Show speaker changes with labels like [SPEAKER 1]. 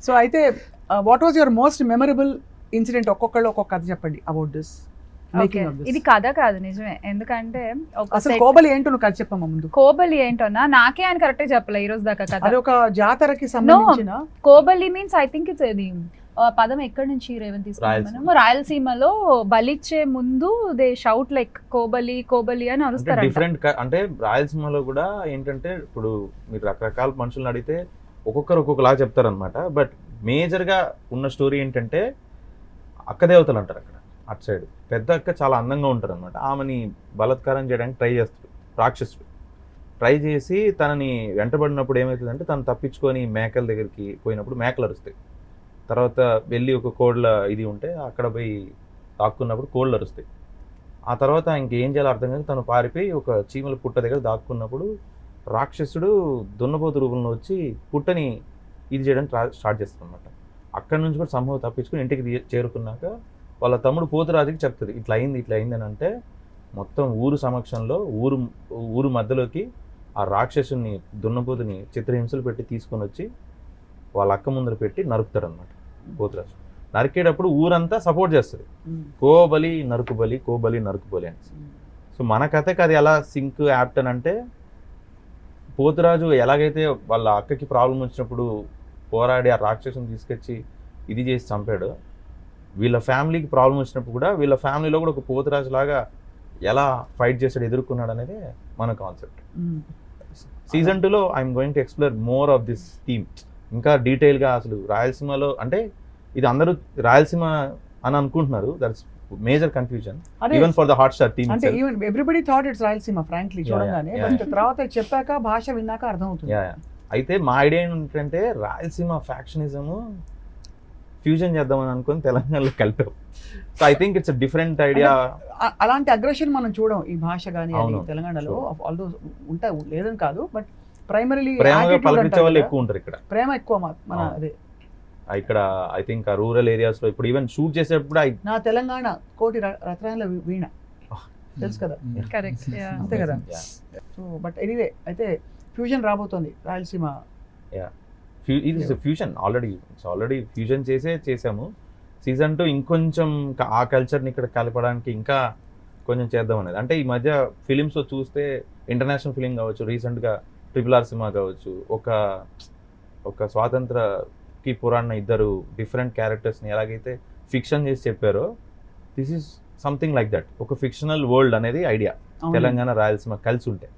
[SPEAKER 1] So అయితే what was your most memorable incident? ఒక్కొక్కళ్ళు ఒక్కొక్క కథ చెప్పండి about this
[SPEAKER 2] Okay.
[SPEAKER 1] Making of
[SPEAKER 2] ఇది
[SPEAKER 1] దిస్.
[SPEAKER 2] కథ కాదు నిజమే, ఎందుకంటే ఒక
[SPEAKER 1] అసలు
[SPEAKER 2] set-
[SPEAKER 1] కోబలి ఏంటో నువ్వు కథ చెప్పమ్మా ముందు.
[SPEAKER 2] కోబలి ఏంటోనా నాకే ఆయన కరెక్ట్ చెప్పలే ఈ రోజు దాకా కథ.
[SPEAKER 1] అది ఒక జాతరకి సంబంధించిన
[SPEAKER 2] Kobali means I think it's ఇది పదం ఎక్కడి నుంచి రేవన్ తీసుకున్నాం
[SPEAKER 3] రాయలసీమ.
[SPEAKER 2] మనము, రాయలసీమలో బలిచ్చే ముందు they shout like Kobali Kobali అని
[SPEAKER 3] అంటే
[SPEAKER 2] అరుస్తారు.
[SPEAKER 3] డిఫరెంట్ అంటే రాయలసీమలో కూడా ఏంటంటే ఇప్పుడు మీరు రకరకాల మనుషులను అడిగితే ఒక్కొక్కరు ఒక్కొక్కలా చెప్తారనమాట. బట్ మేజర్గా ఉన్న స్టోరీ ఏంటంటే అక్క దేవతలు అంటారు అక్కడ అటు సైడ్. పెద్ద అక్క చాలా అందంగా ఉంటారు అనమాట. ఆమెని బలాత్కారం చేయడానికి ట్రై చేస్తాడు రాక్షసుడు. ట్రై చేసి తనని వెంటబడినప్పుడు ఏమవుతుందంటే తను తప్పించుకొని మేకల దగ్గరికి పోయినప్పుడు మేకలు అరుస్తాయి. తర్వాత వెళ్ళి ఒక కోళ్ళ ఇది ఉంటే అక్కడ పోయి దాక్కున్నప్పుడు కోళ్ళు అరుస్తాయి. ఆ తర్వాత ఇంకేం చేయాలో అర్థం కాదు తను పారిపోయి ఒక చీమల పుట్ట దగ్గర దాక్కున్నప్పుడు రాక్షసుడు దున్నపోతు రూపంలో వచ్చి పుట్టని ఇది చేయడానికి స్టార్ట్ చేస్తాడు అనమాట. అక్కడి నుంచి కూడా సంభవం తప్పించుకుని ఇంటికి చేరుకున్నాక వాళ్ళ తమ్ముడు పోతురాజుకి చెప్తుంది ఇట్లా అయింది అని అంటే మొత్తం ఊరు సమక్షంలో ఊరు మధ్యలోకి ఆ రాక్షసుని దున్నపోతుని చిత్రహింసలు పెట్టి తీసుకొని వచ్చి వాళ్ళ అక్క ముందర పెట్టి నరుకుతాడు అనమాట పోతురాజు. నరికేటప్పుడు ఊరంతా సపోర్ట్ చేస్తుంది, కోబలి నరుకుబలి కోబలి నరుకుబలి అని. సో మన కథకి అది ఎలా సింక్ యాప్ట్ అని అంటే పోతురాజు ఎలాగైతే వాళ్ళ అక్కకి ప్రాబ్లం వచ్చినప్పుడు పోరాడి ఆ రాక్షసుని తీసుకొచ్చి ఇది చేసి చంపాడు, వీళ్ళ ఫ్యామిలీకి ప్రాబ్లం వచ్చినప్పుడు కూడా వీళ్ళ ఫ్యామిలీలో కూడా ఒక పోతురాజు లాగా ఎలా ఫైట్ చేసాడు ఎదుర్కొన్నాడు అనేది మన కాన్సెప్ట్. సీజన్ 2లో I'm going to explore more of this theme. ఇంకా డీటెయిల్గా అసలు రాయలసీమలో అంటే ఇది అందరూ రాయలసీమ అని అనుకుంటున్నారు, that's major confusion even for the Hotstar team.
[SPEAKER 1] అంటే even everybody thought it's Rayalaseema frankly చూడగానే,
[SPEAKER 3] yeah.
[SPEAKER 1] బట్ తర్వాత చెప్పాక భాష విన్నాక అర్థమవుతుంది.
[SPEAKER 3] అయితే మా ఐడియా ఏంటంటే రాయలసీమ ఫ్యాక్షనిజము ఫ్యూజన్ చేద్దామని అనుకుని తెలంగాణలో కలిపాం. So I think it's different idea.
[SPEAKER 1] అలాంటి అగ్రెషన్ మనం చూడం ఈ భాష కానీ
[SPEAKER 3] అవును.
[SPEAKER 1] తెలంగాణలో. ఆల్దో ఉంటా లేదని కాదు, బట్ ప్రైమరీలీ
[SPEAKER 3] ప్రేమగా పలకరించే వాళ్ళు ఎక్కువ ఉంటారు ఇక్కడ.
[SPEAKER 1] ప్రేమ ఎక్కువ మన
[SPEAKER 3] అవును.
[SPEAKER 1] అదే
[SPEAKER 3] ఇక్కడ ఐ థింక్ ఆ రూరల్ ఏరియాస్ లో ఇప్పుడు ఈవెన్ షూట్ చేసేటప్పుడు
[SPEAKER 1] నా తెలంగాణ కోటి రత్నాల వీణ తెలుసు కదా,
[SPEAKER 2] కరెక్ట్.
[SPEAKER 1] అంతే కదా. సో బట్ ఎనీవే అయితే ఫ్యూజన్ రాబోతోంది రాయలసీమ.
[SPEAKER 3] ఇది ఫ్యూజన్ ఆల్రెడీ ఫ్యూజన్ చేసాము. సీజన్ 2 ఇంకొంచెం ఆ కల్చర్ని ఇక్కడ కలపడానికి ఇంకా కొంచెం చేద్దాం అనేది. అంటే ఈ మధ్య ఫిలిమ్స్లో చూస్తే ఇంటర్నేషనల్ ఫిలిం కావచ్చు, రీసెంట్గా RRR సినిమా కావచ్చు, ఒక స్వాతంత్రకి పురాణ ఇద్దరు డిఫరెంట్ క్యారెక్టర్స్ని ఎలాగైతే ఫిక్షన్ చేసి చెప్పారో this is something like that. ఒక ఫిక్షనల్ వరల్డ్ అనేది ఐడియా తెలంగాణ రాయలసీమ కలిసి ఉంటే.